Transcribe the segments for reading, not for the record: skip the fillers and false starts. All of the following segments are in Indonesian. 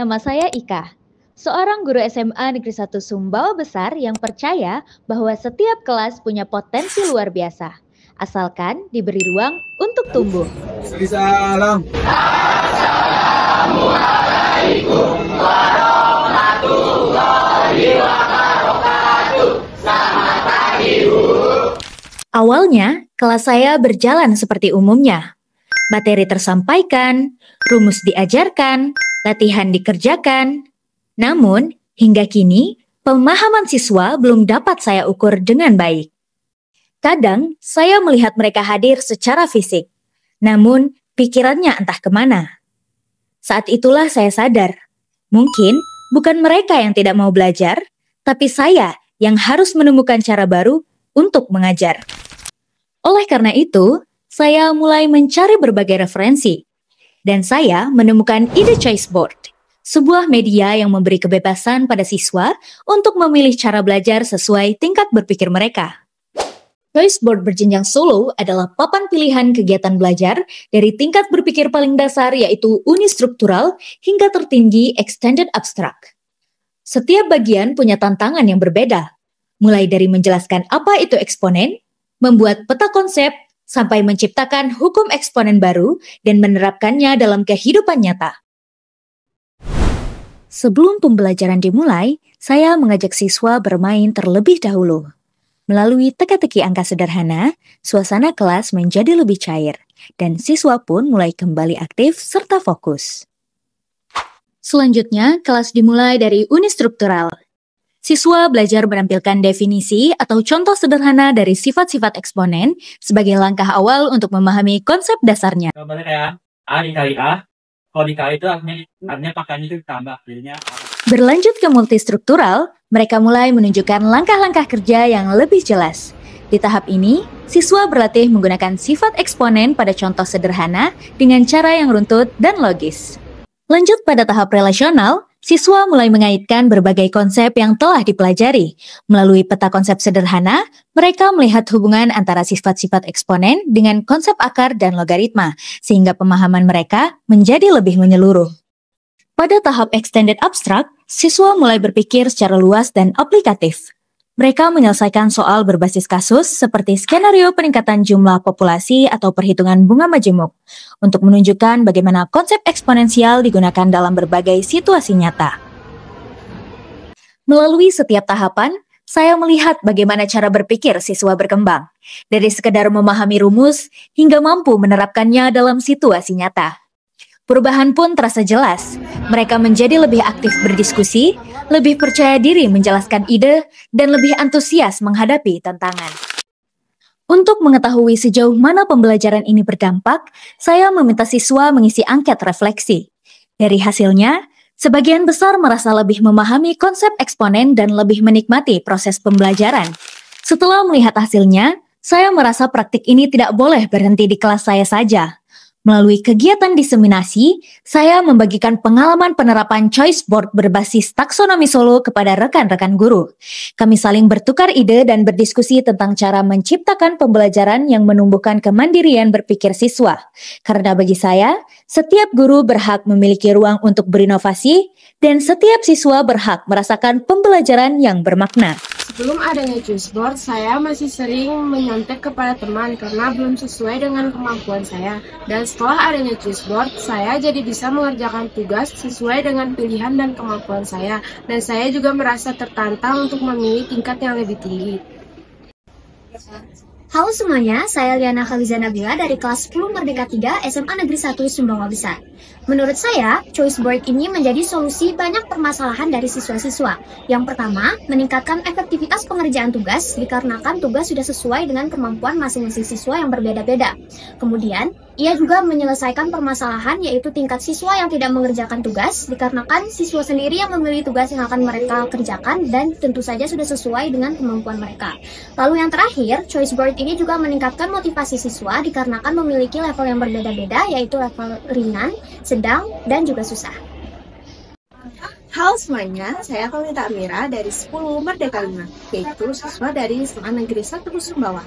nama saya Ika, seorang guru SMA Negeri 1 Sumbawa Besar yang percaya bahwa setiap kelas punya potensi luar biasa, asalkan diberi ruang untuk tumbuh. Salam. Assalamualaikum warahmatullahi wabarakatuh. Selamat pagi, Bu. Awalnya, kelas saya berjalan seperti umumnya. Materi tersampaikan, rumus diajarkan, latihan dikerjakan. Namun, hingga kini, pemahaman siswa belum dapat saya ukur dengan baik. Kadang, saya melihat mereka hadir secara fisik, namun pikirannya entah kemana. Saat itulah saya sadar, mungkin bukan mereka yang tidak mau belajar, tapi saya yang harus menemukan cara baru untuk mengajar. Oleh karena itu, saya mulai mencari berbagai referensi, dan saya menemukan ide Choiceboard, sebuah media yang memberi kebebasan pada siswa untuk memilih cara belajar sesuai tingkat berpikir mereka. Choiceboard berjenjang solo adalah papan pilihan kegiatan belajar dari tingkat berpikir paling dasar yaitu unistruktural hingga tertinggi extended abstract. Setiap bagian punya tantangan yang berbeda, mulai dari menjelaskan apa itu eksponen, membuat peta konsep, sampai menciptakan hukum eksponen baru dan menerapkannya dalam kehidupan nyata. Sebelum pembelajaran dimulai, saya mengajak siswa bermain terlebih dahulu. Melalui teka-teki angka sederhana, suasana kelas menjadi lebih cair, dan siswa pun mulai kembali aktif serta fokus. Selanjutnya, kelas dimulai dari unistruktural. Siswa belajar menampilkan definisi atau contoh sederhana dari sifat-sifat eksponen sebagai langkah awal untuk memahami konsep dasarnya. Contohnya kayak A dikali A, kalau dikali itu artinya pakaian itu ditambah. Jadinya Berlanjut ke multistruktural, mereka mulai menunjukkan langkah-langkah kerja yang lebih jelas. Di tahap ini, siswa berlatih menggunakan sifat eksponen pada contoh sederhana dengan cara yang runtut dan logis. Lanjut pada tahap relasional, siswa mulai mengaitkan berbagai konsep yang telah dipelajari. Melalui peta konsep sederhana, mereka melihat hubungan antara sifat-sifat eksponen dengan konsep akar dan logaritma, sehingga pemahaman mereka menjadi lebih menyeluruh. Pada tahap extended abstract, siswa mulai berpikir secara luas dan aplikatif. Mereka menyelesaikan soal berbasis kasus seperti skenario peningkatan jumlah populasi atau perhitungan bunga majemuk untuk menunjukkan bagaimana konsep eksponensial digunakan dalam berbagai situasi nyata. Melalui setiap tahapan, saya melihat bagaimana cara berpikir siswa berkembang, dari sekedar memahami rumus hingga mampu menerapkannya dalam situasi nyata. Perubahan pun terasa jelas. Mereka menjadi lebih aktif berdiskusi, lebih percaya diri menjelaskan ide, dan lebih antusias menghadapi tantangan. Untuk mengetahui sejauh mana pembelajaran ini berdampak, saya meminta siswa mengisi angket refleksi. Dari hasilnya, sebagian besar merasa lebih memahami konsep eksponen dan lebih menikmati proses pembelajaran. Setelah melihat hasilnya, saya merasa praktik ini tidak boleh berhenti di kelas saya saja. Melalui kegiatan diseminasi, saya membagikan pengalaman penerapan Choiceboard berbasis taksonomi solo kepada rekan-rekan guru. Kami saling bertukar ide dan berdiskusi tentang cara menciptakan pembelajaran yang menumbuhkan kemandirian berpikir siswa. Karena bagi saya, setiap guru berhak memiliki ruang untuk berinovasi, dan setiap siswa berhak merasakan pembelajaran yang bermakna. Sebelum adanya Choiceboard, saya masih sering menyontek kepada teman karena belum sesuai dengan kemampuan saya. Dan setelah adanya Choiceboard, saya jadi bisa mengerjakan tugas sesuai dengan pilihan dan kemampuan saya. Dan saya juga merasa tertantang untuk memilih tingkat yang lebih tinggi. Halo semuanya, saya Liana Khaliza Nabila dari kelas 10 Merdeka 3 SMA Negeri 1 Sumbawa Besar. Menurut saya, Choiceboard ini menjadi solusi banyak permasalahan dari siswa-siswa. Yang pertama, meningkatkan efektivitas pengerjaan tugas dikarenakan tugas sudah sesuai dengan kemampuan masing-masing siswa yang berbeda-beda. Kemudian, ia juga menyelesaikan permasalahan yaitu tingkat siswa yang tidak mengerjakan tugas dikarenakan siswa sendiri yang memilih tugas yang akan mereka kerjakan dan tentu saja sudah sesuai dengan kemampuan mereka. Lalu yang terakhir, Choiceboard ini juga meningkatkan motivasi siswa dikarenakan memiliki level yang berbeda-beda yaitu level ringan, sedang, dan juga susah. Halo semuanya, saya Kalita Amira dari 10 Merdeka 5, yaitu siswa dari SMA Negeri 1 Sumbawa.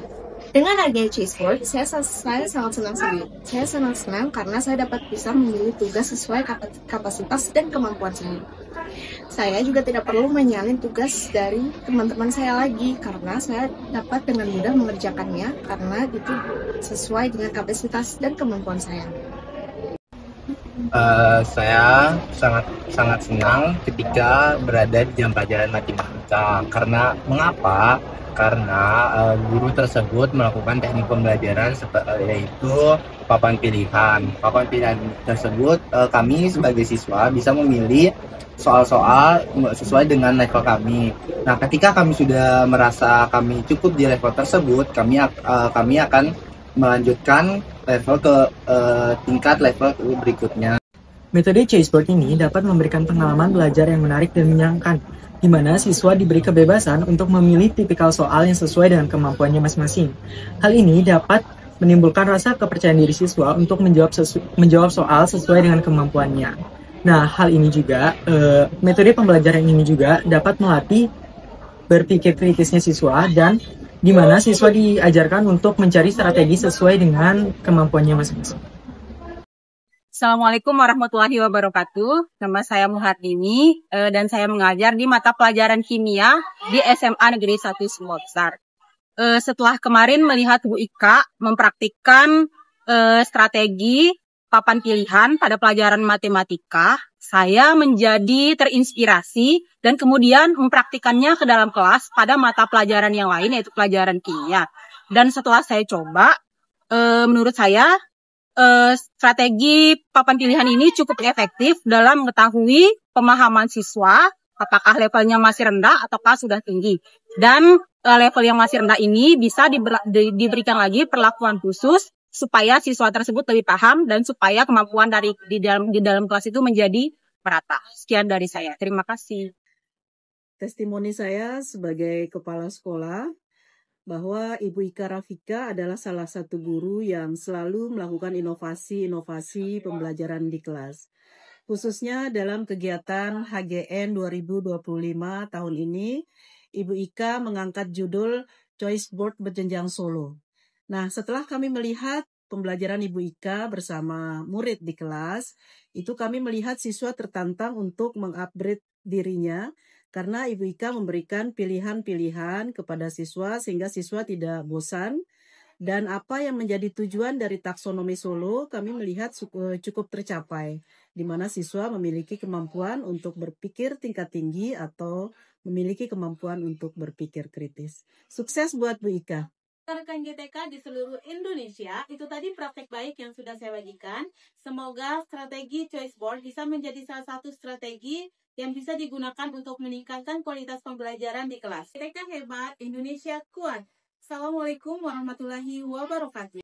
Dengan adanya Choiceboard, saya sangat senang sekali. Saya senang karena saya dapat bisa memilih tugas sesuai kapasitas dan kemampuan saya. Saya juga tidak perlu menyalin tugas dari teman-teman saya lagi karena saya dapat dengan mudah mengerjakannya karena itu sesuai dengan kapasitas dan kemampuan saya. Saya sangat senang ketika berada di jam pelajaran matematika. Mengapa? Karena guru tersebut melakukan teknik pembelajaran yaitu papan pilihan. Papan pilihan tersebut kami sebagai siswa bisa memilih soal-soal sesuai dengan level kami. Nah, ketika kami sudah merasa kami cukup di level tersebut, kami akan melanjutkan level ke tingkat level berikutnya. Metode Choiceboard ini dapat memberikan pengalaman belajar yang menarik dan menyenangkan, di mana siswa diberi kebebasan untuk memilih tipikal soal yang sesuai dengan kemampuannya masing-masing. Hal ini dapat menimbulkan rasa kepercayaan diri siswa untuk menjawab soal sesuai dengan kemampuannya. Nah, hal ini juga, metode pembelajaran ini juga dapat melatih berpikir kritisnya siswa dan di mana siswa diajarkan untuk mencari strategi sesuai dengan kemampuannya masing-masing. Assalamualaikum warahmatullahi wabarakatuh. Nama saya Muhardini dan saya mengajar di mata pelajaran kimia di SMA Negeri 1 Sumbawa. Setelah kemarin melihat Bu Ika mempraktikkan strategi papan pilihan pada pelajaran matematika, saya menjadi terinspirasi dan kemudian mempraktikannya ke dalam kelas pada mata pelajaran yang lain yaitu pelajaran kimia. Dan setelah saya coba, menurut saya strategi papan pilihan ini cukup efektif dalam mengetahui pemahaman siswa, apakah levelnya masih rendah ataukah sudah tinggi. Dan level yang masih rendah ini bisa diberikan lagi perlakuan khusus supaya siswa tersebut lebih paham dan supaya kemampuan di dalam kelas itu menjadi merata. Sekian dari saya. Terima kasih. Testimoni saya sebagai kepala sekolah bahwa Ibu Ika Rafika adalah salah satu guru yang selalu melakukan inovasi-inovasi pembelajaran di kelas. Khususnya dalam kegiatan HGN 2025 tahun ini, Ibu Ika mengangkat judul Choiceboard Berjenjang Solo. Nah, setelah kami melihat pembelajaran Ibu Ika bersama murid di kelas, itu kami melihat siswa tertantang untuk mengupgrade dirinya, karena Ibu Ika memberikan pilihan-pilihan kepada siswa sehingga siswa tidak bosan. Dan apa yang menjadi tujuan dari taksonomi Solo kami melihat cukup tercapai, di mana siswa memiliki kemampuan untuk berpikir tingkat tinggi atau memiliki kemampuan untuk berpikir kritis. Sukses buat Bu Ika. Rekan GTK di seluruh Indonesia, itu tadi praktek baik yang sudah saya bagikan. Semoga strategi Choiceboard bisa menjadi salah satu strategi yang bisa digunakan untuk meningkatkan kualitas pembelajaran di kelas. GTK hebat, Indonesia kuat. Assalamualaikum warahmatullahi wabarakatuh.